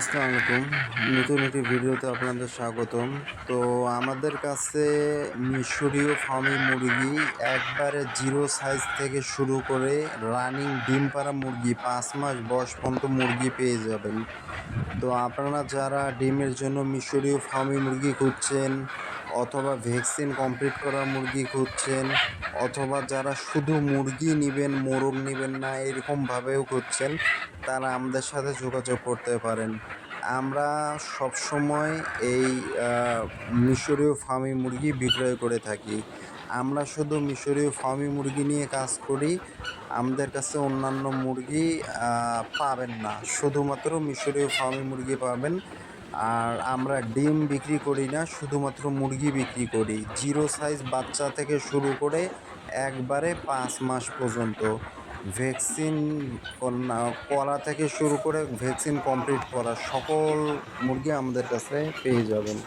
আসসালামু আলাইকুম। নতুন একটি ভিডিওতে আপনাদের স্বাগতম। তো আমাদের কাছে মিশরীয় ফার্মি মুরগি একবারে জিরো সাইজ থেকে শুরু করে রানিং ডিম পাড়া মুরগি ৫ মাস বয়স পর্যন্ত মুরগি পেয়ে যাবেন। তো আপনারা যারা ডিমের জন্য মিশরীয় ফার্মি মুরগি খুঁজছেন অথবা ভ্যাকসিন কমপ্লিট করা মুরগি খুঁজছেন অথবা যারা শুধু মুরগি নিবেন মোরগ নিবেন না এরকমভাবেও খুঁজছেন, তারা আমাদের সাথে যোগাযোগ করতে পারেন। আমরা সবসময় এই মিশরীয় ফার্মি মুরগি বিক্রয় করে থাকি। আমরা শুধু মিশরীয় ফার্মি মুরগি নিয়ে কাজ করি। আমাদের কাছে অন্যান্য মুরগি পাবেন না, শুধুমাত্র মিশরীয় ফার্মি মুরগি পাবেন। আর আমরা ডিম বিক্রি করি না, শুধুমাত্র মুরগি বিক্রি করি। জিরো সাইজ বাচ্চা থেকে শুরু করে একবারে ৫ মাস পর্যন্ত ভ্যাকসিন করা থেকে শুরু করে ভ্যাকসিন কমপ্লিট করা সকল মুরগি আমাদের কাছে পেয়ে যাবেন।